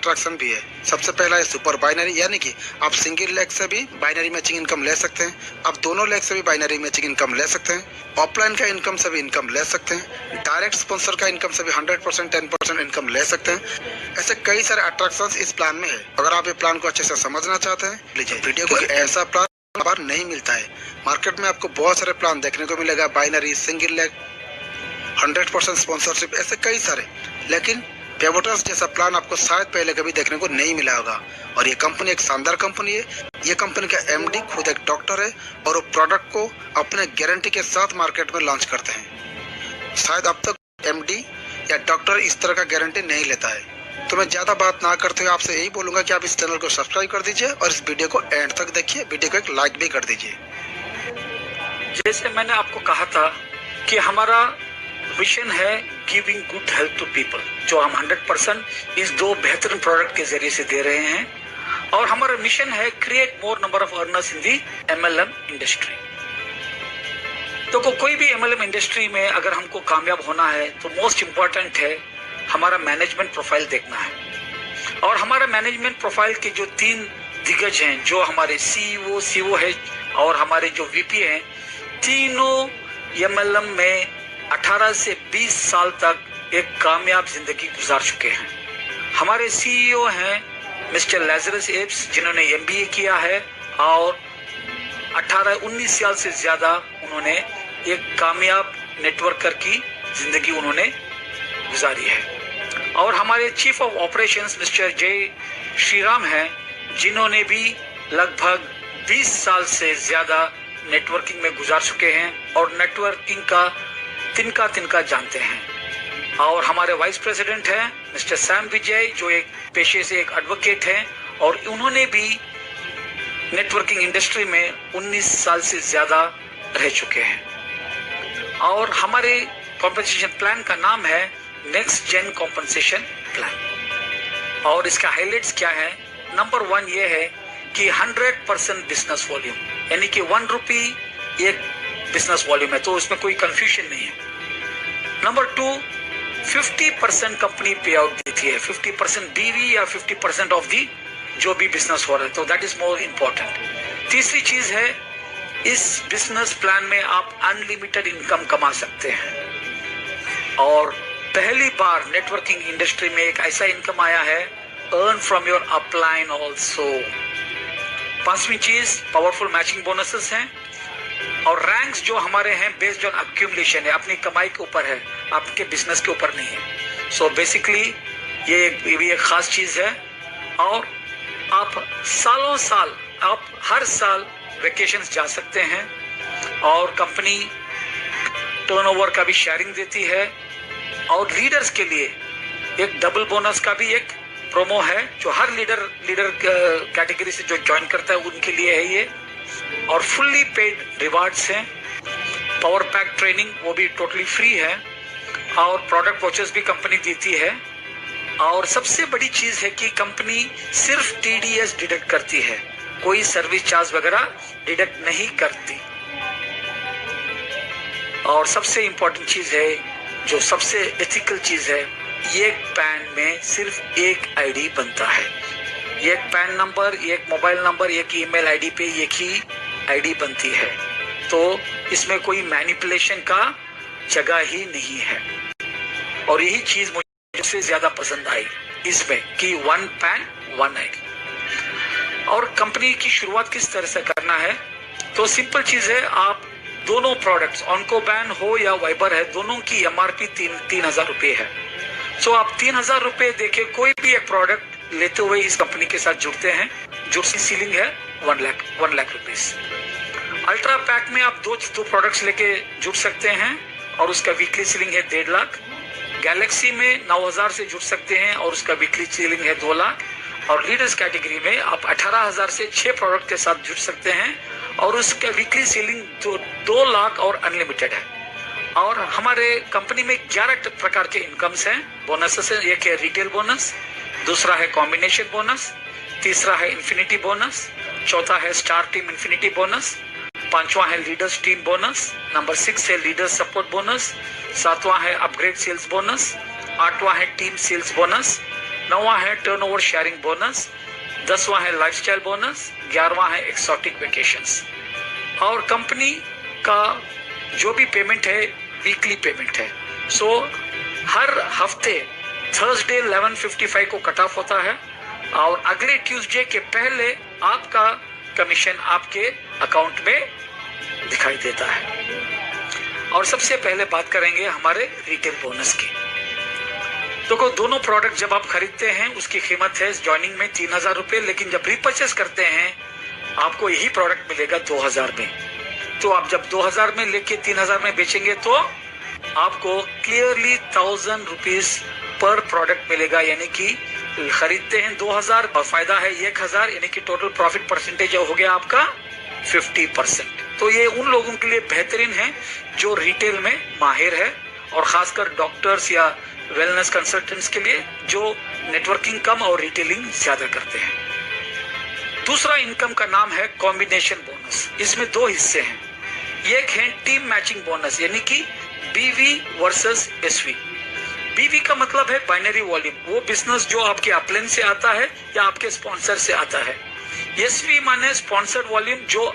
Attraction भी है। सबसे पहला है सुपर बाइनरी, यानी कि आप सिंगल लेग से भी बाइनरी मैचिंग इनकम ले सकते हैं, आप दोनों लेग से भी बाइनरी मैचिंग इनकम ले सकते हैं, ऑफलाइन का इनकम से भी इनकम ले सकते हैं, डायरेक्ट स्पॉन्सर का इनकम से भी 100% 10% इनकम ले सकते हैं। ऐसे कई सारे अट्रैक्शन इस प्लान में है। अगर आप ये प्लान को अच्छे से समझना चाहते हैं लीजिए वीडियो को। ऐसा प्लान बार नहीं मिलता है। मार्केट में आपको बहुत सारे प्लान देखने को मिलेगा, बाइनरी, सिंगल लेग, 100% स्पॉन्सरशिप, ऐसे कई सारे, लेकिन पेवोटस जैसा प्लान आपको शायद पहले कभी देखने को नहीं मिला होगा। और ये कंपनी एक शानदार कंपनी है। ये कंपनी का एमडी खुद एक डॉक्टर है और वो प्रोडक्ट को अपने गारंटी के साथ मार्केट में लॉन्च करते हैं। शायद अब तक एमडी या डॉक्टर इस तरह का गारंटी नहीं लेता है। तो मैं ज्यादा बात ना करते हुए आपसे यही बोलूंगा कि आप इस चैनल को सब्सक्राइब कर दीजिए और इस वीडियो को एंड तक देखिए। वीडियो को एक लाइक भी कर दीजिए। जैसे मैंने आपको कहा था कि हमारा विजन है giving good health to people, जो हम 100% इस दो बेहतरीन प्रोडक्ट के जरिए से दे रहे हैं। और हमारा मिशन है create more number of earners in the MLM industry. तो कोई भी एमएलएम इंडस्ट्री में अगर हमको कामयाब होना है तो मोस्ट इम्पोर्टेंट है हमारा मैनेजमेंट प्रोफाइल देखना है। और हमारा मैनेजमेंट प्रोफाइल के जो 3 दिग्गज हैं, जो हमारे सीईओ है और हमारे जो वीपी हैं, तीनों एमएलएम में 18 से 20 साल तक एक कामयाब जिंदगी गुजार चुके हैं। हमारे सीईओ हैं मिस्टर लैजरस एब्स, जिन्होंने एमबीए किया है और 18-19 साल से ज्यादा उन्होंने एक कामयाब नेटवर्कर की जिंदगी उन्होंने गुजारी है। और हमारे चीफ ऑफ ऑपरेशंस मिस्टर जय श्रीराम हैं, जिन्होंने भी लगभग 20 साल से ज्यादा नेटवर्किंग में गुजार चुके हैं और नेटवर्किंग का तिनका जानते हैं। और हमारे वाइस प्रेसिडेंट हैं मिस्टर सैम विजय, जो एक पेशे से एक एडवोकेट हैं और उन्होंने भी नेटवर्किंग इंडस्ट्री में 19 साल से ज्यादा रह चुके हैं। और हमारे कॉम्पेंसेशन प्लान का नाम है नेक्स्ट जेन कॉम्पेंसेशन प्लान। और इसका हाइलाइट्स क्या है? नंबर 1 ये है कि 100% बिजनेस वॉल्यूम, यानी कि 1 रुपी एक बिजनेस वॉल्यूम है, तो उसमें कोई कंफ्यूजन नहीं है। नंबर 2, 50% कंपनी पे आउट देती है, 50% बीवी या 50% ऑफ दी जो भी बिजनेस हो रहा है, तो दैट इज मोर इम्पोर्टेंट। तीसरी चीज है, इस बिजनेस प्लान में आप अनलिमिटेड इनकम कमा सकते हैं। और पहली बार नेटवर्किंग इंडस्ट्री में एक ऐसा इनकम आया है, earn from your upline also. 5वीं चीज, पावरफुल मैचिंग बोनसेस हैं और रैंक्स जो हमारे हैं बेस्ड ऑन अक्यूमुलेशन है, अपनी कमाई के ऊपर है, आपके बिजनेस के ऊपर नहीं है। सो बेसिकली ये भी एक खास चीज है। और आप सालों साल, आप हर साल वेकेशंस जा सकते हैं और कंपनी टर्नओवर का भी शेयरिंग देती है। और लीडर्स के लिए एक डबल बोनस का भी एक प्रोमो है, जो हर लीडर कैटेगरी से जो ज्वाइन करता है उनके लिए है ये। और फुल्ली पेड रिवार्ड्स हैं। पावर पैक ट्रेनिंग वो भी टोटली फ्री है और प्रोडक्ट वॉचेस भी कंपनी देती है। और सबसे बड़ी चीज है कि कंपनी सिर्फ टीडीएस डिडक्ट करती है, कोई सर्विस चार्ज वगैरह डिडक्ट नहीं करती। और सबसे इंपॉर्टेंट चीज है, जो सबसे एथिकल चीज है, एक पैन में सिर्फ एक आईडी बनता है। एक पैन नंबर, एक मोबाइल नंबर, एक ईमेल आईडी पे एक ही आईडी बनती है। तो इसमें कोई मैनिपुलेशन का जगह ही नहीं है। और यही चीज मुझे सबसे ज्यादा पसंद आई इसमें कि 1 पैन 1 आईडी। और कंपनी की शुरुआत किस तरह से करना है, तो सिंपल चीज है, आप दोनों प्रोडक्ट्स ऑनकोबैन हो या वाइबर है, दोनों की एमआरपी 3,000 रुपए है। सो आप 3,000 रुपए देके कोई भी एक प्रोडक्ट लेते हुए इस कंपनी के साथ जुड़ते हैं, जो सीलिंग है 1 लाख रुपीस। अल्ट्रा पैक में आप दो प्रोडक्ट्स लेके जुड़ सकते हैं और उसका वीकली सीलिंग है 1.5 लाख। गैलेक्सी में 9,000 से जुड़ सकते हैं और उसका वीकली सीलिंग है 2 लाख। और लीडर्स कैटेगरी में आप 18,000 से 6 प्रोडक्ट के साथ जुड़ सकते हैं और उसका वीकली सीलिंग 2 लाख और अनलिमिटेड है। और हमारे कंपनी में 11 प्रकार के इनकम्स हैं, बोनसेस है। एक है रिटेल बोनस, दूसरा है कॉम्बिनेशन बोनस, तीसरा है इन्फिनिटी बोनस, चौथा है स्टार टीम इन्फिनिटी बोनस, 5वां है लीडर्स टीम बोनस, नंबर 6 है लीडर्स सपोर्ट बोनस, 7वां है अपग्रेड सेल्स बोनस, 8वां है टीम सेल्स बोनस, 9वां है टर्नओवर शेयरिंग बोनस, 10वां है लाइफस्टाइल बोनस, 11वां है एक्सोटिक वेकेशंस। और कंपनी का जो भी पेमेंट है वीकली पेमेंट है। सो हर हफ्ते थर्सडे 11:55 को कट ऑफ होता है और अगले ट्यूसडे के पहले आपका कमीशन आपके अकाउंट में दिखाई देता है। और सबसे पहले बात करेंगे हमारे रिटेल बोनस की। तो दोनों प्रोडक्ट जब आप खरीदते हैं उसकी कीमत है ज्वाइनिंग में 3000 रुपए, लेकिन जब रिपर्चेस करते हैं आपको यही प्रोडक्ट मिलेगा 2000 में। तो आप जब 2000 में लेके 3000 में बेचेंगे तो आपको क्लियरली 1000 रुपीज पर प्रोडक्ट मिलेगा, यानी कि खरीदते हैं 2000 और फायदा है 1000, यानी कि टोटल प्रॉफिट परसेंटेज हो गया आपका 50%। तो ये उन लोगों के लिए बेहतरीन है जो रिटेल में माहिर है, और खासकर डॉक्टर्स या वेलनेस कंसल्टेंट्स के लिए जो नेटवर्किंग कम और रिटेलिंग ज्यादा करते हैं। दूसरा इनकम का नाम है कॉम्बिनेशन बोनस। इसमें दो हिस्से हैं। एक है टीम मैचिंग बोनस, यानी कि बीवी वर्सेस एसवी। बीवी का मतलब है बाइनरी वॉल्यूम, वो बिजनेस जो आपके अपलाइन से आता है या आपके स्पॉन्सर से आता है। एसवी माने स्पॉन्सर वॉल्यूम, जो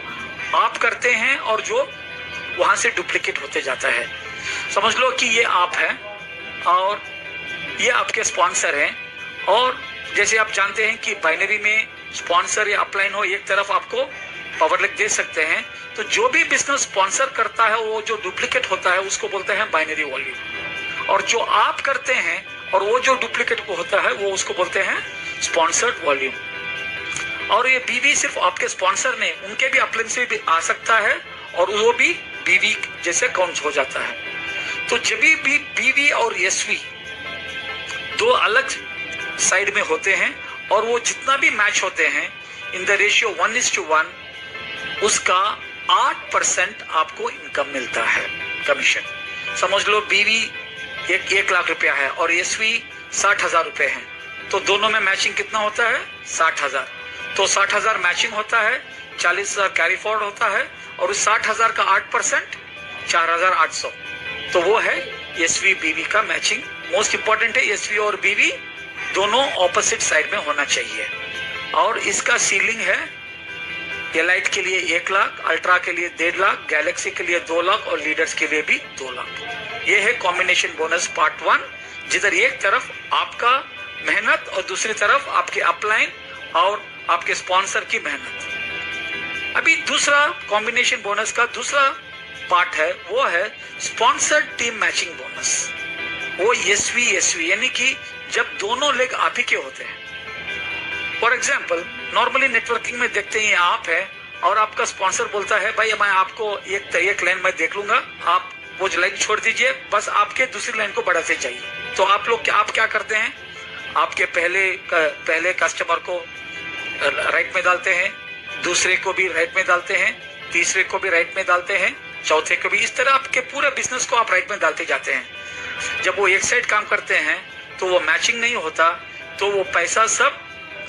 आप करते हैं और जो वहां से डुप्लीकेट होते जाता है। समझ लो कि ये आप हैं और ये आपके स्पॉन्सर हैं, और जैसे आप जानते हैं कि बाइनरी में स्पॉन्सर या अपलाइन हो, एक तरफ आपको पावर लिख दे सकते हैं। तो जो भी बिजनेस स्पॉन्सर करता है वो जो डुप्लीकेट होता है उसको बोलते हैं बाइनरी वॉल्यूम, और जो आप करते हैं और वो जो डुप्लीकेट होता है वो उसको बोलते हैं स्पॉन्सर्ड वॉल्यूम। और ये बीवी सिर्फ आपके स्पॉन्सर ने, उनके भी अपलाइन से भी आ सकता है और वो भी बीवी जैसे काउंट हो जाता है। तो जब भी बीवी और एसवी दो अलग साइड में होते हैं और वो जितना भी मैच होते हैं इन द रेशियो 1:1, उसका 8% आपको इनकम मिलता है कमीशन। समझ लो बीवी 1 लाख रुपया है और एसवी 60,000 रुपए है, तो दोनों में मैचिंग कितना होता है 60,000। तो 60,000 मैचिंग होता है, 40,000 कैरी फॉरवर्ड होता है, और उस 60,000 का 8% 4,800। तो वो है एसवी बीवी का मैचिंग। मोस्ट इंपॉर्टेंट है एसवी और बीवी दोनों ऑपोजिट साइड में होना चाहिए। और इसका सीलिंग है एलाइट के लिए 1 लाख, अल्ट्रा के लिए 1.5 लाख, गैलेक्सी के लिए 2 लाख और लीडर्स के लिए भी 2 लाख। ये है कॉम्बिनेशन बोनस पार्ट 1, जिधर एक तरफ आपका मेहनत और दूसरी तरफ आपके अपलाइन और आपके स्पॉन्सर की मेहनत। अभी दूसरा कॉम्बिनेशन बोनस का दूसरा पार्ट है, वो है स्पॉन्सर्ड टीम मैचिंग बोनस। वो एसवी यानी कि जब दोनों लेग आप ही के होते हैं। फॉर एग्जाम्पल नॉर्मली नेटवर्किंग में देखते हैं आप है और आपका स्पॉन्सर बोलता है भाई मैं आपको एक लाइन में देख लूंगा, आप वो लाइन छोड़ दीजिए, बस आपके दूसरी लाइन को बढ़ाते जाइए। तो आप क्या करते हैं, आपके पहले कस्टमर को राइट में डालते हैं, दूसरे को भी राइट में डालते हैं, तीसरे को भी राइट में डालते हैं, चौथे को भी। इस तरह आपके पूरे बिजनेस को आप राइट में डालते जाते हैं। जब वो एक साइड काम करते हैं तो वो मैचिंग नहीं होता, तो वो पैसा सब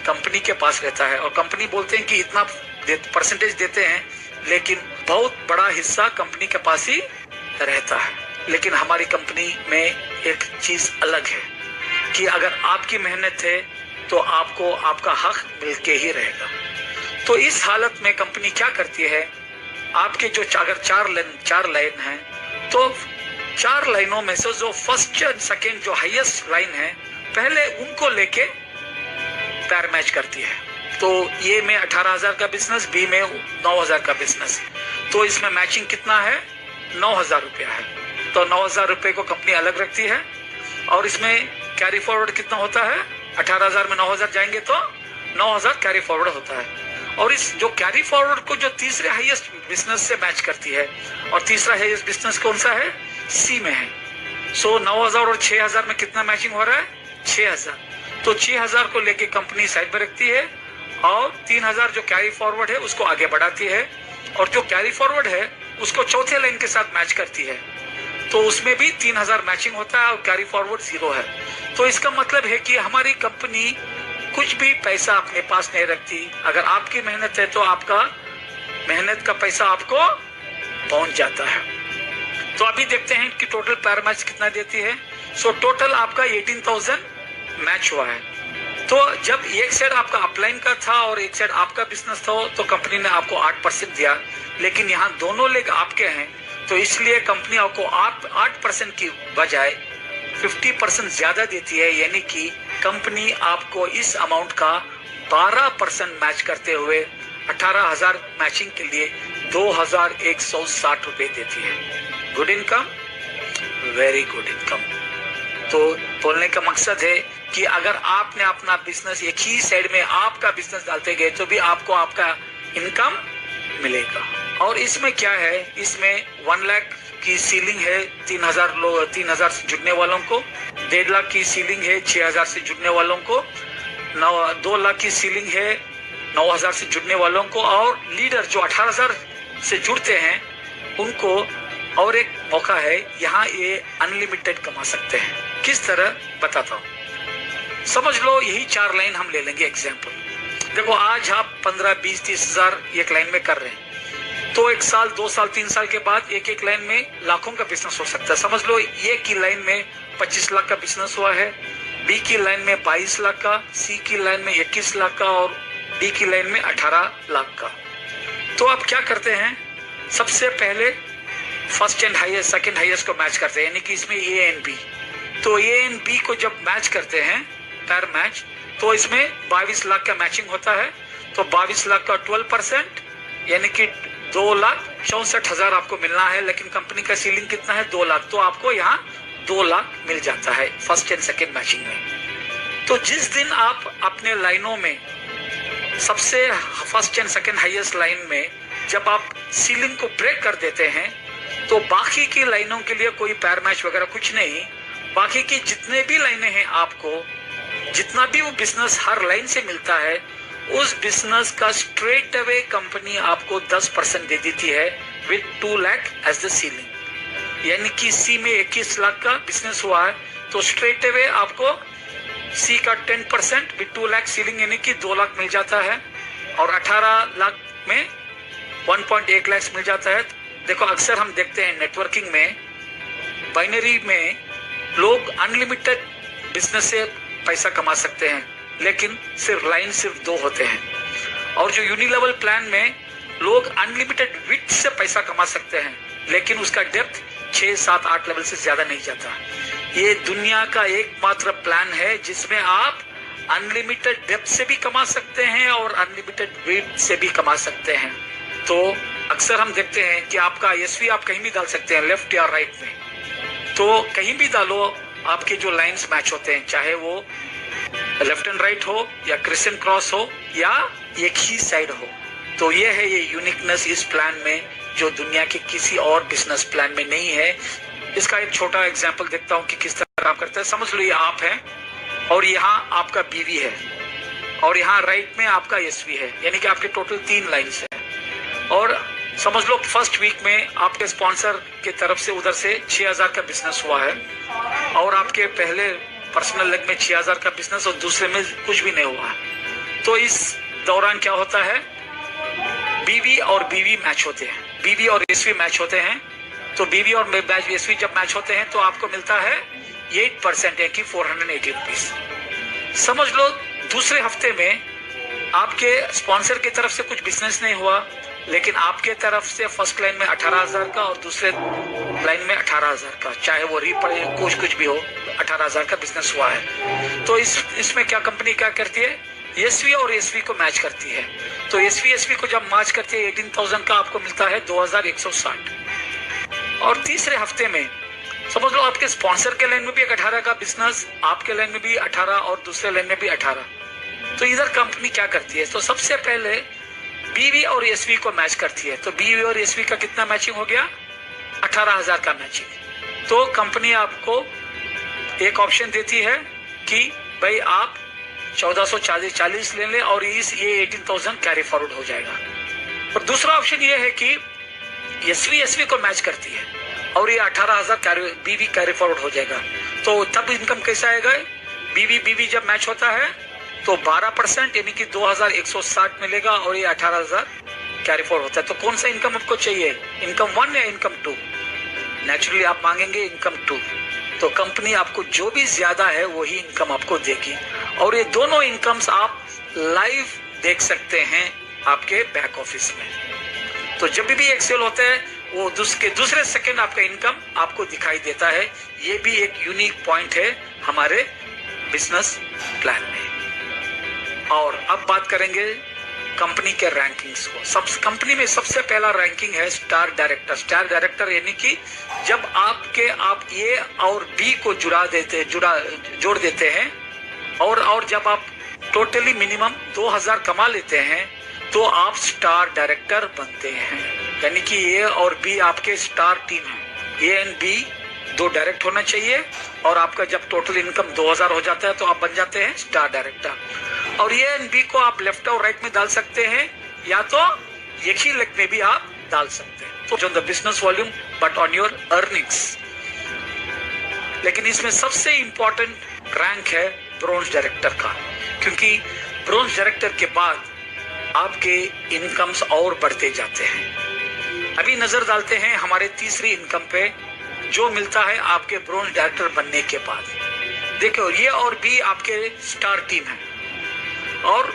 कंपनी के पास रहता है और कंपनी बोलते हैं कि इतना परसेंटेज देते हैं, लेकिन बहुत बड़ा हिस्सा कंपनी के पास ही रहता है। लेकिन हमारी कंपनी में एक चीज अलग है कि अगर आपकी मेहनत है तो आपको आपका हक मिलके ही रहेगा। तो इस हालत में कंपनी क्या करती है, आपके जो अगर चार लाइन है तो 4 लाइनों में से जो फर्स्ट एंड सेकेंड जो हाईएस्ट लाइन है पहले उनको लेके पैर मैच करती है। तो ये में 18,000 का बिजनेस, बी में 9,000 का बिजनेस, तो इसमें मैचिंग कितना है 9,000 रुपया है। तो 9,000 रुपए को कंपनी अलग रखती है और इसमें कैरी फॉरवर्ड कितना होता है, 18,000 में 9,000 जाएंगे तो 9,000 कैरी फॉरवर्ड होता है। और इस जो कैरी फॉरवर्ड को जो तीसरे हाईएस्ट बिजनेस से मैच करती है, और तीसरा हाईएस्ट बिजनेस कौन सा है, सी में है। सो 9,000 और 6,000 में कितना मैचिंग हो रहा है, 6,000। तो 6,000 को लेके कंपनी साइड में रखती है और 3,000 जो कैरी फॉरवर्ड है उसको आगे बढ़ाती है, और जो कैरी फॉरवर्ड है उसको चौथे लाइन के साथ मैच करती है। तो उसमें भी 3,000 मैचिंग होता है और कैरी फॉरवर्ड 0 है। तो इसका मतलब है कि हमारी कंपनी कुछ भी पैसा अपने पास नहीं रखती। अगर आपकी मेहनत है तो आपका मेहनत का पैसा आपको पहुंच जाता है। तो अभी देखते हैं कि टोटल पैर मैच कितना देती है। सो टोटल आपका 18,000 मैच हुआ है। तो जब एक साइड आपका अपलाइन का था और एक साइड आपका बिजनेस था, तो कंपनी ने आपको 8% दिया, लेकिन यहाँ दोनों लेग आपके हैं, तो इसलिए कंपनी आपको 8% की बजाय 50% ज्यादा देती है। यानी कि कंपनी आपको इस अमाउंट का 12% मैच करते हुए 18,000 मैचिंग के लिए 2,160 रुपए देती है। Good income, very good income. तो बोलने का मकसद है कि अगर आपने अपना बिजनेस एक ही साइड में आपका बिजनेस डालते गए तो भी आपको आपका इनकम मिलेगा। और इसमें क्या है, इसमें 1 लाख की सीलिंग है 3,000 से जुड़ने वालों को, 1.5 लाख की सीलिंग है 6,000 से जुड़ने वालों को, 2 लाख की सीलिंग है 9,000 से जुड़ने वालों को, और लीडर जो 18,000 से जुड़ते हैं उनको और एक मौका है, यहाँ ये अनलिमिटेड कमा सकते हैं। किस तरह बताता हूँ, समझ लो यही 4 लाइन हम ले लेंगे एग्जाम्पल। देखो आज आप 15, 20, 30,000 एक लाइन में कर रहे हैं, तो 1 साल, 2 साल, 3 साल के बाद एक लाइन में लाखों का बिजनेस हो सकता है। समझ लो ए की लाइन में 25 लाख का बिजनेस हुआ है, बी की लाइन में 22 लाख का, सी की लाइन में 21 लाख का और डी की लाइन में 18 लाख का। तो आप क्या करते हैं, सबसे पहले first and highest, second highest को मैच करते हैं, यानी कि इसमें ए एंड बी। तो ए एंड बी को जब मैच करते हैं पैर मैच, तो इसमें 22 लाख का मैचिंग होता है। तो 22 लाख का 12% यानी कि 2,64,000 आपको मिलना है, लेकिन कंपनी का सीलिंग कितना है 2 लाख, तो आपको यहाँ 2 लाख मिल जाता है फर्स्ट एंड सेकंड मैचिंग में। तो जिस दिन आप अपने लाइनों में सबसे first and second highest line में जब आप सीलिंग को ब्रेक कर देते हैं, तो बाकी की लाइनों के लिए कोई पैर मैच वगैरह कुछ नहीं, बाकी की जितने भी लाइनें हैं आपको जितना भी वो बिजनेस हर लाइन से मिलता है, उस बिजनेस का स्ट्रेट अवे कंपनी आपको 10% दे देती है with 2 lakh as the ceiling. यानी कि सी में 21 लाख का बिजनेस हुआ है, तो स्ट्रेट अवे आपको सी का 10% विद 2 लाख सीलिंग यानी कि 2 लाख मिल जाता है, और 18 लाख में 1.1 लाख मिल जाता है। देखो अक्सर हम देखते हैं नेटवर्किंग में, बाइनरी में लोग अनलिमिटेड बिजनेस से पैसा कमा सकते हैं, लेकिन लाइन सिर्फ 2 होते हैं। और जो यूनिलेवल प्लान में लोग अनलिमिटेड विड्थ से पैसा कमा सकते हैं, लेकिन उसका डेप्थ 6, 7, 8 लेवल से ज्यादा नहीं जाता। ये दुनिया का एकमात्र प्लान है जिसमें आप अनलिमिटेड डेप्थ से भी कमा सकते हैं और अनलिमिटेड विड्थ से भी कमा सकते हैं। तो अक्सर हम देखते हैं कि आपका एसवी आप कहीं भी डाल सकते हैं, लेफ्ट या राइट में, तो कहीं भी डालो आपके जो लाइंस मैच होते हैं, चाहे वो लेफ्ट एंड राइट हो या क्रिस्चियन क्रॉस हो या एक ही साइड हो। तो ये है ये यूनिकनेस इस प्लान में जो दुनिया के किसी और बिजनेस प्लान में नहीं है। इसका एक छोटा एग्जांपल देखता हूं कि किस तरह काम करता है। समझ लो ये आप हैं और यहाँ आपका बीवी है और यहाँ राइट में आपका एसवी है, यानी कि आपके टोटल 3 लाइन्स है। और समझ लो फर्स्ट वीक में आपके स्पॉन्सर की तरफ से उधर से 6,000 का बिजनेस हुआ है, और आपके पहले पर्सनल लेग में 6,000 का बिजनेस और दूसरे में कुछ भी नहीं हुआ है। तो इस दौरान क्या होता है, बीवी और बीवी मैच होते हैं, बीवी और एसवी मैच होते हैं। तो बीवी और एसवी जब मैच होते हैं तो आपको मिलता है 8% यानी कि 480 रुपीज। समझ लो दूसरे हफ्ते में आपके स्पॉन्सर की तरफ से कुछ बिजनेस नहीं हुआ, लेकिन आपके तरफ से फर्स्ट लाइन में 18,000 का और दूसरे लाइन में 18,000 का, चाहे वो रीपड़े कुछ भी हो, 18,000 का बिजनेस हुआ है। तो इसमें क्या कंपनी क्या करती है, एसवी और एसवी को मैच करती है। तो एसवी को जब मैच करती है 18,000 का आपको मिलता है 2,160। और तीसरे हफ्ते में समझ लो आपके स्पॉन्सर के लाइन में भी 18 का बिजनेस, आपके लाइन में भी 18 और दूसरे लाइन में भी 18। तो इधर कंपनी क्या करती है, तो सबसे पहले बीवी और एसवी को मैच करती है। तो बीवी और एसवी का कितना मैचिंग हो गया, 18,000 का मैचिंग। तो कंपनी आपको एक ऑप्शन देती है कि भाई आप 1440 ले लें और ये 18,000 कैरी फॉरवर्ड हो जाएगा। और दूसरा ऑप्शन ये है कि एसवी को मैच करती है और ये 18,000 बीवी कैरी फॉरवर्ड हो जाएगा। तो तब इनकम कैसा आएगा, बीवी जब मैच होता है तो 12% यानी कि 2,160 मिलेगा और ये 18,000 कैरी फॉरवर्ड होता है। तो कौन सा इनकम आपको चाहिए, इनकम 1 या इनकम 2? नेचुरली आप मांगेंगे इनकम 2। तो कंपनी आपको जो भी ज्यादा है वही इनकम आपको देगी। और ये दोनों इनकम्स आप लाइव देख सकते हैं आपके बैक ऑफिस में। तो जब भी एक्सेल होता है वो दूसरे सेकंड आपका इनकम आपको दिखाई देता है। ये भी एक यूनिक पॉइंट है हमारे बिजनेस प्लान में। और अब बात करेंगे कंपनी के रैंकिंग्स को। सब कंपनी में सबसे पहला रैंकिंग है स्टार डायरेक्टर। स्टार डायरेक्टर यानी कि जब आप ए और बी को जोड़ देते हैं और जब आप टोटली मिनिमम 2000 कमा लेते हैं तो आप स्टार डायरेक्टर बनते हैं। यानी कि ए और बी आपके स्टार टीम है। ए एंड बी दो डायरेक्ट होना चाहिए और आपका जब टोटल इनकम 2000 हो जाता है तो आप बन जाते हैं स्टार डायरेक्टर। और ए एंड बी को आप लेफ्ट और राइट में डाल सकते हैं या तो एक ही लेग में भी आप डाल सकते हैं। तो जो the business volume but on your earnings. लेकिन इसमें सबसे इंपॉर्टेंट रैंक है ब्रोंज डायरेक्टर का, क्योंकि ब्रोंज डायरेक्टर के बाद आपके इनकम्स और बढ़ते जाते हैं। अभी नजर डालते हैं हमारे तीसरी इनकम पे जो मिलता है आपके ब्रोंज डायरेक्टर बनने के बाद। देखो ये और भी आपके स्टार टीम है और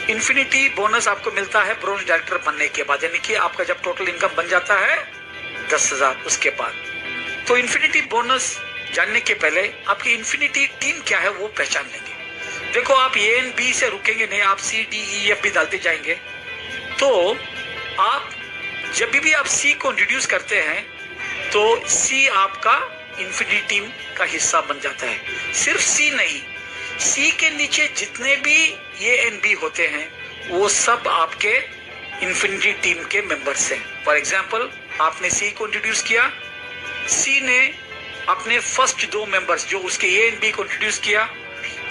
इन्फिनिटी बोनस आपको मिलता है ब्रोंज डायरेक्टर बनने के बाद। यानी कि आपका जब टोटल इनकम बन जाता है 10,000 उसके बाद। तो इन्फिनिटी बोनस जानने के पहले आपकी इन्फिनिटी टीम क्या है वो पहचान लेंगे। देखो आप ए एंड बी से रुकेंगे नहीं, आप सी डी ई एफ भी डालते जाएंगे। तो आप जब भी आप सी को इंट्रोड्यूस करते हैं तो सी आपका इन्फिनिटी टीम का हिस्सा बन जाता है। सिर्फ सी नहीं, सी के नीचे जितने भी ए एंड बी होते हैं वो सब आपके इन्फिनिटी टीम के मेंबर्स हैं। फॉर एग्जाम्पल आपने सी को इंट्रोड्यूस किया, सी ने अपने फर्स्ट दो मेंबर्स जो उसके ए एंड बी को इंट्रोड्यूस किया,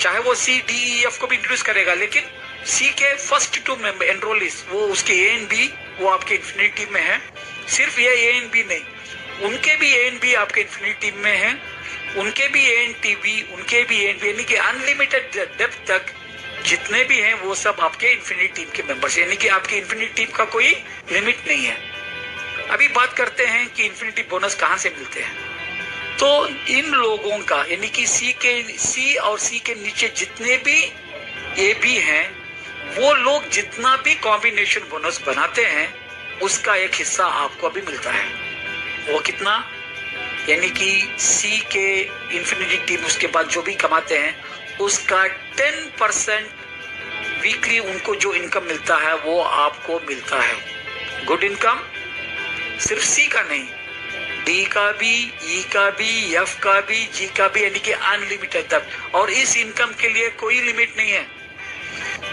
चाहे वो सी डी ई एफ को भी इंट्रोड्यूस करेगा, लेकिन सी के फर्स्ट टू मेंबर एनरोलीज वो उसके ए एंड बी वो आपके इन्फिनिटी टीम में है। सिर्फ ये ए एंड बी नहीं, उनके भी ए एंड बी आपके इन्फिनिटी टीम में है, उनके भी ए एंड टी बी, उनके भी ए एंड बी, यानी कि अनलिमिटेड डेप्थ तक जितने भी हैं वो सब आपके इन्फिनिटी टीम के मेंबर्स। यानी कि आपकी इन्फिनिटी टीम का कोई लिमिट नहीं है। अभी बात करते हैं कि इन्फिनिटी बोनस कहाँ से मिलते हैं। तो इन लोगों का यानी कि सी और सी के नीचे जितने भी ए बी हैं वो लोग जितना भी कॉम्बिनेशन बोनस बनाते हैं उसका एक हिस्सा आपको अभी मिलता है। वो कितना, यानी कि सी के इन्फिनिटी टीम उसके बाद जो भी कमाते हैं उसका 10% वीकली उनको जो इनकम मिलता है वो आपको मिलता है। गुड इनकम सिर्फ सी का नहीं, डी का भी, ई का भी, एफ का भी, जी का भी, यानी कि अनलिमिटेड तक। और इस इनकम के लिए कोई लिमिट नहीं है।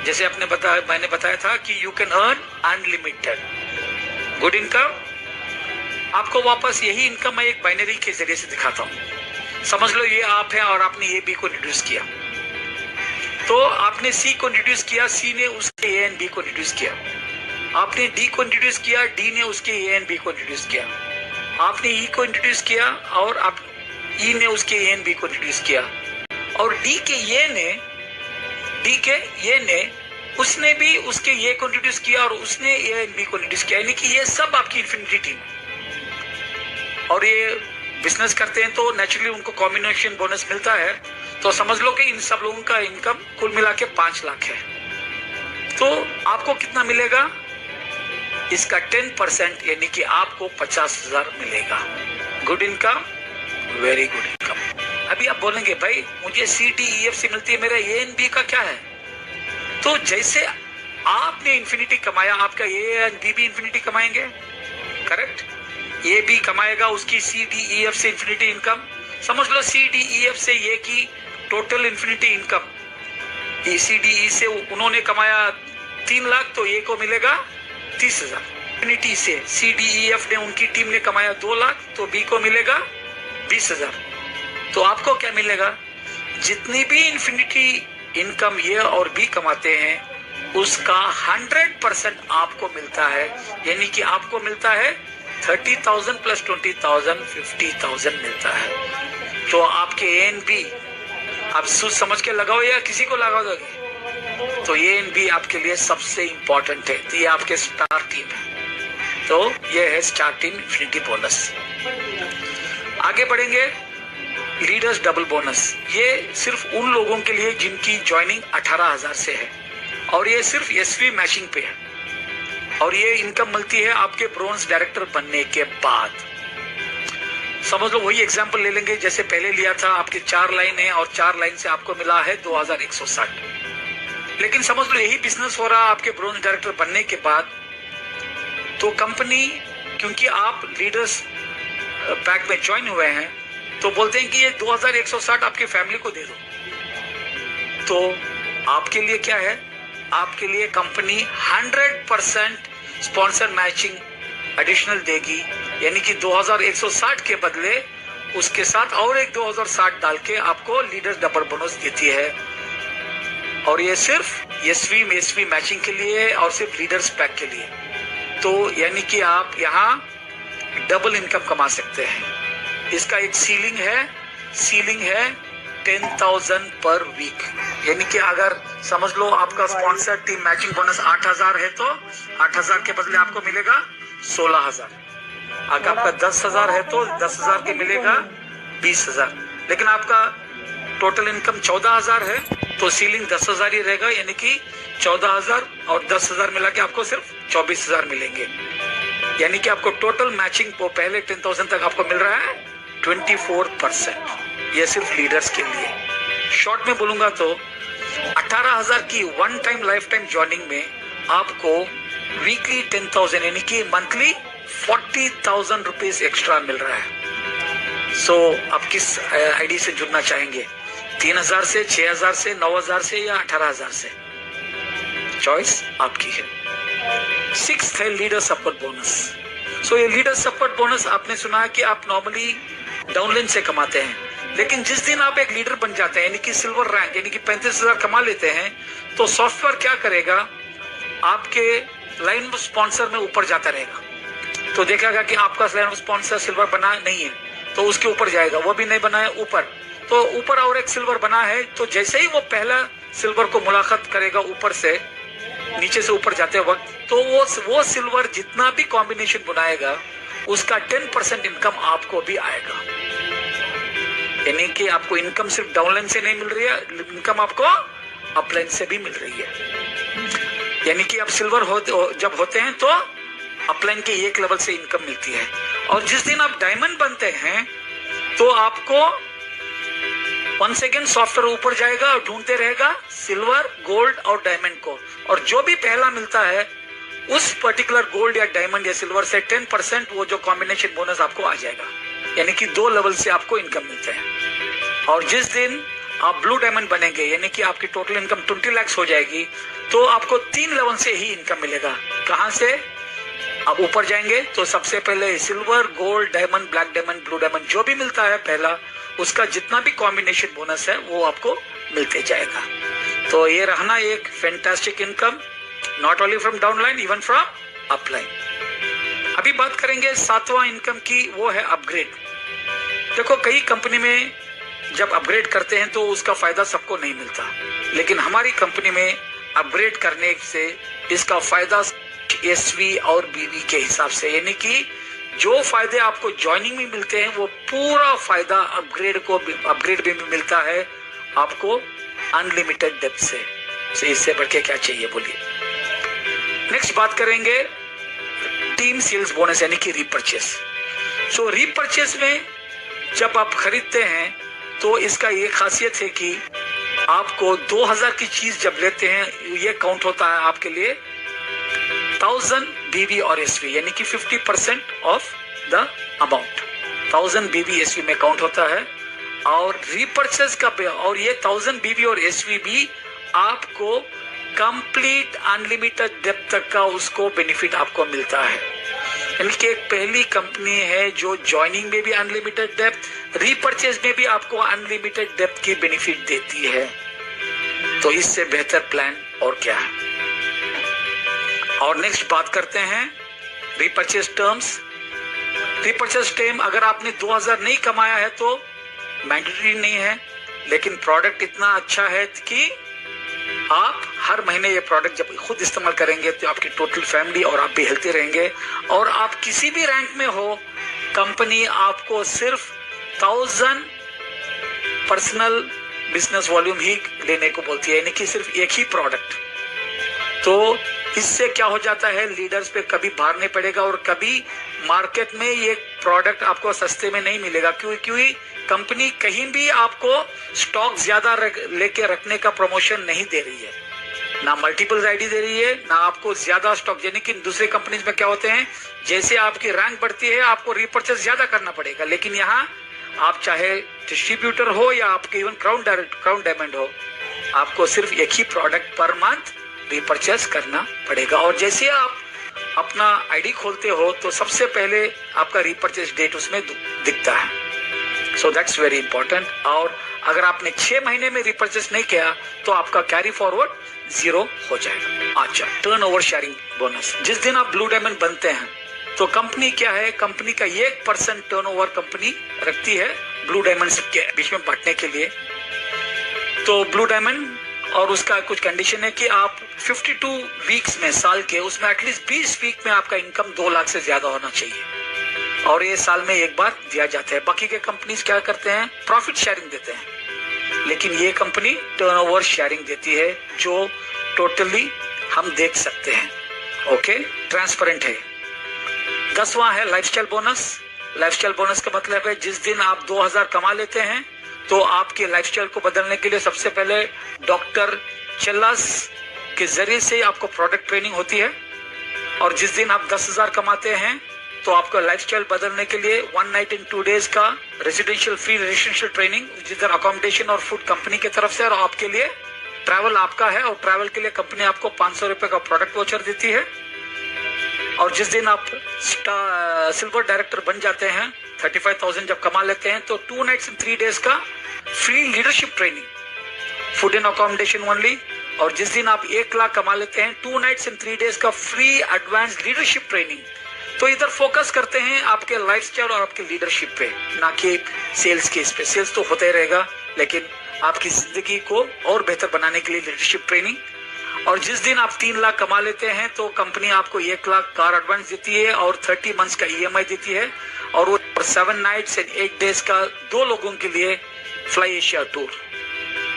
जैसे मैंने बताया था कि you can earn unlimited good income. आपको वापस यही इनकम मैं एक बाइनरी के जरिए से दिखाता हूं। समझ लो ये आप है और आपने ए बी को इंट्रोड्यूस किया, तो आपने सी को इंट्रोड्यूस किया, सी ने उसके ए एंड बी को इंट्रोड्यूस किया। आपने डी को इंट्रोड्यूस किया, डी ने उसके ए एंड बी को इंट्रोड्यूस किया। आपने ई को इंट्रोड्यूस किया और आप ई ने उसके ए एंड बी को इंट्रोड्यूस किया। और डी के ये ने उसने भी उसके ये को इंट्रोड्यूस किया और उसने ए एंड बी को इंट्रोड्यूस किया। यानी कि ये सब आपकी इन्फिनिटी टीम है। और ये बिजनेस करते हैं तो नेचुरली उनको कॉम्बिनेशन बोनस मिलता है। तो समझ लो कि इन सब लोगों का इनकम कुल मिला के 5 लाख है। तो आपको कितना मिलेगा, इसका 10% यानी कि आपको 50,000 मिलेगा। Good income, very good income. अभी आप बोलेंगे भाई मुझे सी डी ई एफ से मिलती है, मेरा ए एंड बी का क्या है। तो जैसे आपने इन्फिनिटी कमाया, आपका ए एंड बी भी इन्फिनिटी कमाएंगे, करेक्ट। ए बी कमाएगा उसकी सी डी ई एफ से इन्फिनिटी इनकम। समझ लो सी डी ई एफ से ये की total infinity income, C D E से उन्होंने कमाया 3 लाख तो ए को मिलेगा 30,000। इन्फिनिटी से सी डी ई एफ ने उनकी टीम ने कमाया 2 लाख तो बी को मिलेगा 20,000। तो आपको क्या मिलेगा, जितनी भी इन्फिनिटी इनकम ये और बी कमाते हैं उसका 100% आपको मिलता है। यानी कि आपको मिलता है 30,000 प्लस 20,000 50,000 मिलता है। तो आपके ए एंड बी आप सोच समझ के लगाओ या किसी को लगा दोगे, तो ए एंड बी आपके लिए सबसे इंपॉर्टेंट है। तो ये आपके स्टार टीम है। तो ये है स्टार टीम इन्फिनिटी बोनस। आगे बढ़ेंगे लीडर्स डबल बोनस, ये सिर्फ उन लोगों के लिए जिनकी ज्वाइनिंग 18,000 से है और ये सिर्फ एसवी मैचिंग पे है और ये इनकम मिलती है आपके ब्रोंज डायरेक्टर बनने के बाद। समझ लो वही एग्जांपल ले लेंगे जैसे पहले लिया था, आपके 4 लाइन है और 4 लाइन से आपको मिला है 2160। लेकिन समझ लो यही बिजनेस हो रहा है आपके ब्रोंज डायरेक्टर बनने के बाद, तो कंपनी क्योंकि आप लीडर्स पैक में ज्वाइन हुए हैं तो बोलते हैं कि ये 2160 आपकी फैमिली को दे दो। तो आपके लिए क्या है, आपके लिए कंपनी 100% स्पॉन्सर मैचिंग एडिशनल देगी, यानी कि 2160 के बदले उसके साथ और एक 2060 डाल के आपको लीडर्स डबल बोनस देती है। और ये सिर्फ एसवी मैचिंग के लिए और सिर्फ लीडर्स पैक के लिए। तो यानी कि आप यहाँ डबल इनकम कमा सकते हैं। इसका एक सीलिंग है 10,000 पर वीक, यानी कि अगर समझ लो आपका स्पॉन्सर टीम मैचिंग बोनस 8,000 है तो 8,000 के बदले आपको मिलेगा 16,000। अगर आपका 10,000 है तो 10,000 के मिलेगा 20,000। लेकिन आपका टोटल इनकम 14,000 है तो सीलिंग 10,000 ही रहेगा, यानी कि 14,000 और 10,000 मिला के आपको सिर्फ 24,000 मिलेंगे। यानी कि आपको टोटल मैचिंग को पहले 10,000 तक आपको मिल रहा है 24%। ये सिर्फ लीडर्स के लिए। शॉर्ट में बोलूंगा तो 18,000 की one time life time joining में आपको वीकली 10,000 यानी कि मंथली 40,000 रुपीज एक्स्ट्रा मिल रहा है। सो आप किस आईडी से जुड़ना चाहेंगे, 3,000 से, 6,000 से, 9,000 से या 18,000 से, चॉइस आपकी है। 6th है लीडर सपोर्ट बोनस। सो ये लीडर सपोर्ट बोनस आपने सुना है कि आप नॉर्मली डाउनलाइन से कमाते हैं, लेकिन जिस दिन आप एक लीडर बन जाते हैं यानी कि सिल्वर रैंक यानी कि 35,000 कमा लेते हैं तो सॉफ्टवेयर क्या करेगा, आपके लाइन स्पॉन्सर में ऊपर जाता रहेगा। तो देखेगा कि आपका लाइन स्पॉन्सर सिल्वर बना नहीं है तो उसके ऊपर जाएगा, वो भी नहीं बना है ऊपर, तो ऊपर और एक सिल्वर बना है तो जैसे ही वो पहला सिल्वर को मुलाकात करेगा ऊपर से नीचे से ऊपर जाते वक्त, तो वो सिल्वर जितना भी कॉम्बिनेशन बनाएगा उसका 10% इनकम आपको भी आएगा। यानी कि आपको इनकम सिर्फ डाउनलाइन से नहीं मिल रही है, इनकम आपको अपलाइन से भी मिल रही है। यानी कि आप सिल्वर जब होते हैं तो अपलाइन के एक लेवल से इनकम मिलती है, और जिस दिन आप डायमंड बनते हैं तो आपको वंस अगेन सॉफ्टवेयर ऊपर जाएगा और ढूंढते रहेगा सिल्वर, गोल्ड और डायमंड को, और जो भी पहला मिलता है उस पर्टिकुलर गोल्ड या डायमंड या सिल्वर से 10% वो जो कॉम्बिनेशन बोनस आपको आ जाएगा। यानी कि 2 लेवल से आपको इनकम मिलते हैं। और जिस दिन आप ब्लू डायमंड बनेंगे यानी कि आपकी टोटल इनकम 20 लाख हो जाएगी तो आपको 3 लेवल से ही इनकम मिलेगा। कहां से आप ऊपर जाएंगे तो सबसे पहले silver, gold, diamond, black diamond, blue diamond जो भी मिलता है पहला, उसका जितना भी कॉम्बिनेशन बोनस है वो आपको मिलते जाएगा। तो ये रहना एक fantastic income, not only from downline, even from upline. अभी बात करेंगे 7वां इनकम की, वो है अपग्रेड। देखो कई कंपनी में जब अपग्रेड करते हैं तो उसका फायदा सबको नहीं मिलता, लेकिन हमारी कंपनी में अपग्रेड करने से इसका फायदा एसवी और बीवी के हिसाब से, यानी कि जो फायदे आपको ज्वाइनिंग में मिलते हैं वो पूरा फायदा अपग्रेड भी मिलता है आपको अनलिमिटेड डेप्थ से। इससे बढ़ के क्या चाहिए बोलिए। नेक्स्ट बात करेंगे टीम सेल्स बोनस यानी कि रीपरचेस। सो रीपरचेस में जब आप खरीदते हैं तो इसका ये खासियत है कि आपको 2,000 की चीज जब लेते हैं ये काउंट होता है आपके लिए 1,000 बीवी और एसवी, यानी कि 50% ऑफ द अमाउंट 1,000 बीवी एसवी में काउंट होता है। और रीपरचेस का और ये 1,000 बीवी और एसवी भी आपको कंप्लीट अनलिमिटेड डेप्थ तक का उसको बेनिफिट आपको मिलता है। यानी कि एक पहली कंपनी है जो ज्वाइनिंग में भी अनलिमिटेड डेप्थ, रीपरचेज में भी आपको अनलिमिटेड डेप्थ की बेनिफिट देती है। तो इससे बेहतर प्लान और क्या है। और नेक्स्ट बात करते हैं रीपरचेज टर्म्स। रीपरचेज टर्म अगर आपने 2,000 नहीं कमाया है तो मैंडेटरी नहीं है, लेकिन प्रोडक्ट इतना अच्छा है कि आप हर महीने ये प्रोडक्ट जब खुद इस्तेमाल करेंगे तो आपकी टोटल फैमिली और आप भी हेल्थी रहेंगे। और आप किसी भी रैंक में हो, कंपनी आपको सिर्फ 1,000 पर्सनल बिजनेस वॉल्यूम ही लेने को बोलती है, यानी कि सिर्फ एक ही प्रोडक्ट। तो इससे क्या हो जाता है, लीडर्स पे कभी भार नहीं पड़ेगा और कभी मार्केट में ये प्रोडक्ट आपको सस्ते में नहीं मिलेगा, क्योंकि कंपनी कहीं भी आपको स्टॉक ज्यादा लेके रखने का प्रमोशन नहीं दे रही है, ना मल्टीपल आईडी दे रही है, ना आपको ज्यादा स्टॉक। यानी कि दूसरे कंपनीज में क्या होते हैं, जैसे आपकी रैंक बढ़ती है आपको रिपर्चेस ज्यादा करना पड़ेगा, लेकिन यहाँ आप चाहे डिस्ट्रीब्यूटर हो या आपके इवन क्राउन डायमंड हो, आपको सिर्फ एक ही प्रोडक्ट पर मंथ रिपर्चेस करना पड़ेगा। और जैसे आप अपना आईडी खोलते हो तो सबसे पहले आपका रिपर्चेस डेट उसमें दिखता है। So that's very important. और अगर आपने 6 महीने में रिपर्चेस नहीं किया तो आपका कैरी फॉरवर्ड 0 हो जाएगा। अच्छा, टर्नओवर शेयरिंग बोनस। जिस दिन आप ब्लू डायमंड बनते हैं तो कंपनी क्या है, कंपनी का 1% टर्नओवर कंपनी रखती है ब्लू डायमंड के बीच में बांटने के लिए। तो ब्लू डायमंड और उसका कुछ कंडीशन है कि आप 52 वीक्स में, साल के, उसमें एटलीस्ट 20 वीक में आपका इनकम 2 लाख से ज्यादा होना चाहिए और ये साल में एक बार दिया जाता है। बाकी के कंपनीज क्या करते हैं, प्रॉफिट शेयरिंग देते हैं, लेकिन ये कंपनी टर्नओवर शेयरिंग देती है जो टोटली हम देख सकते हैं। ओके, ट्रांसपेरेंट है। 10वां है लाइफस्टाइल बोनस। लाइफस्टाइल बोनस का मतलब है जिस दिन आप 2000 कमा लेते हैं तो आपके लाइफस्टाइल को बदलने के लिए सबसे पहले डॉक्टर चल्लास के जरिए से आपको प्रोडक्ट ट्रेनिंग होती है, और जिस दिन आप 10,000 कमाते हैं तो आपका लाइफस्टाइल बदलने के लिए 1 नाइट इन 2 डेज का फ्री रेजिडेंशियल ट्रेनिंग, जिधर अकोमोडेशन और फूड कंपनी की तरफ से, और आपके लिए ट्रैवल आपका है, और ट्रैवल के लिए कंपनी आपको 500 रुपए का प्रोडक्ट वाउचर देती है। और जिस दिन आप सिल्वर डायरेक्टर बन जाते हैं, 35,000 जब कमा लेते हैं, तो 2 नाइट्स इन 3 डेज का free leadership training, food and accommodation only. और जिस दिन आप 1 लाख कमा लेते हैं, 2 नाइट्स इन 3 डेज का फ्री एडवांस लीडरशिप ट्रेनिंग। तो इधर फोकस करते हैं आपके लाइफस्टाइल और आपके लीडरशिप पे, ना कि सेल्स के। इस पे सेल्स तो होता ही रहेगा, लेकिन आपकी जिंदगी को और बेहतर बनाने के लिए लीडरशिप ट्रेनिंग। और जिस दिन आप 3 लाख कमा लेते हैं तो कंपनी आपको 1 लाख कार एडवांस देती है और 30 मंथ्स का EMI देती है, और वो 7 नाइट्स एंड 8 डेज का 2 लोगों के लिए फ्लाई एशिया टूर।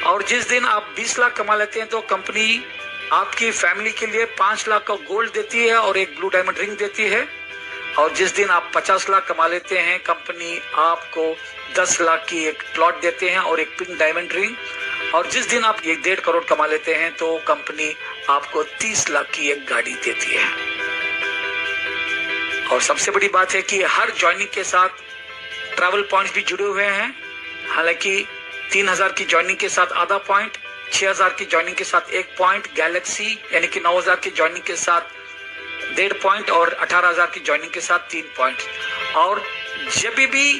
और जिस दिन आप 20 लाख कमा लेते हैं तो कंपनी आपकी फैमिली के लिए 5 लाख का गोल्ड देती है और एक ब्लू डायमंड रिंग देती है। और जिस दिन आप 50 लाख कमा लेते हैं, कंपनी आपको 10 लाख की एक प्लॉट देते हैं और एक पिंक डायमंड रिंग। और जिस दिन आप 1.5 करोड़ कमा लेते हैं तो कंपनी आपको 30 लाख की एक गाड़ी देती है। और सबसे बड़ी बात है कि हर ज्वाइनिंग के साथ ट्रैवल पॉइंट्स भी जुड़े हुए हैं। हालांकि 3000 की ज्वाइनिंग के साथ आधा पॉइंट, 6000 की ज्वाइनिंग के साथ 1 पॉइंट, गैलेक्सी यानी कि 9000 की ज्वाइनिंग के साथ 1.5 पॉइंट और 18,000 की ज्वाइनिंग के साथ 3 पॉइंट। और जब भी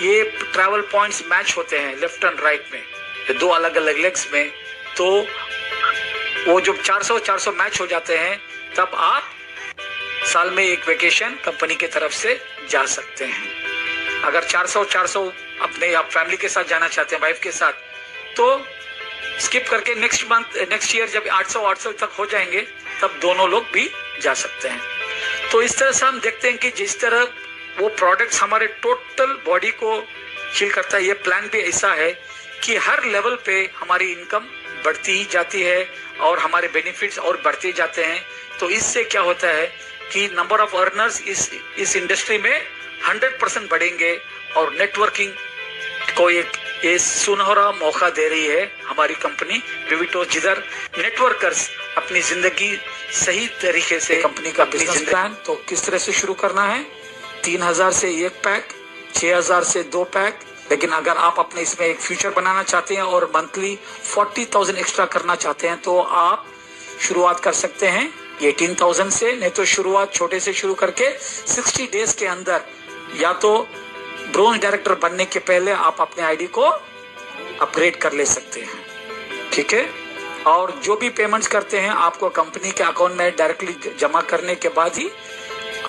ये ट्रैवल पॉइंट्स मैच होते हैं लेफ्ट एंड राइट में, 2 अलग अलग लेग्स में, तो वो जब 400 मैच हो जाते हैं तब आप साल में एक वेकेशन कंपनी की तरफ से जा सकते हैं। अगर 400 अपने आप फैमिली के साथ जाना चाहते हैं, वाइफ के साथ, तो स्किप करके नेक्स्ट ईयर जब 800 तक हो जाएंगे तब दोनों लोग भी जा सकते हैं। तो इस तरह से हम देखते हैं कि जिस तरह वो प्रोडक्ट्स हमारे टोटल बॉडी को हील करता है, ये प्लान भी ऐसा है कि हर लेवल पे हमारी इनकम बढ़ती ही जाती है और हमारे बेनिफिट्स और बढ़ते जाते हैं। तो इससे क्या होता है कि नंबर ऑफ अर्नर्स इस इंडस्ट्री में 100% बढ़ेंगे और नेटवर्किंग को एक सुनहरा मौका दे रही है हमारी कंपनी विविटो, जिधर नेटवर्कर्स अपनी जिंदगी सही तरीके से कंपनी का बिजनेस प्लान तो किस तरह से शुरू करना है। 3000 से 1 पैक, 6000 से 2 पैक। लेकिन अगर आप अपने इसमें एक फ्यूचर बनाना चाहते हैं और मंथली 40,000 एक्स्ट्रा करना चाहते हैं तो आप शुरुआत कर सकते हैं 18,000 से। नहीं तो शुरुआत छोटे से शुरू करके 60 डेज के अंदर या तो ब्रोंज डायरेक्टर बनने के पहले आप अपने आईडी को अपग्रेड कर ले सकते हैं, ठीक है। और जो भी पेमेंट्स करते हैं आपको कंपनी के अकाउंट में डायरेक्टली जमा करने के बाद ही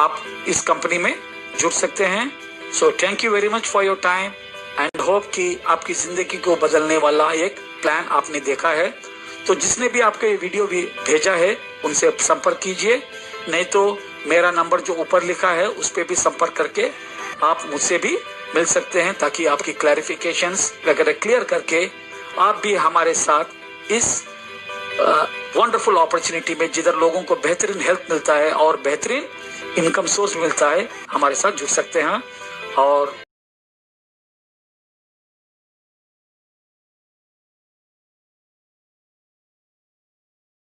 आप इस कंपनी में जुड़ सकते हैं। So thank you very much for your time and hope कि आपकी जिंदगी को बदलने वाला एक प्लान आपने देखा है। तो जिसने भी आपको ये वीडियो भी भेजा है उनसे संपर्क कीजिए, नहीं तो मेरा नंबर जो ऊपर लिखा है उस पर भी संपर्क करके आप मुझसे भी मिल सकते हैं, ताकि आपकी क्लैरिफिकेशंस वगैरह क्लियर करके आप भी हमारे साथ इस वंडरफुल अपॉर्चुनिटी में, जिधर लोगों को बेहतरीन हेल्थ मिलता है और बेहतरीन इनकम सोर्स मिलता है, हमारे साथ जुड़ सकते हैं। और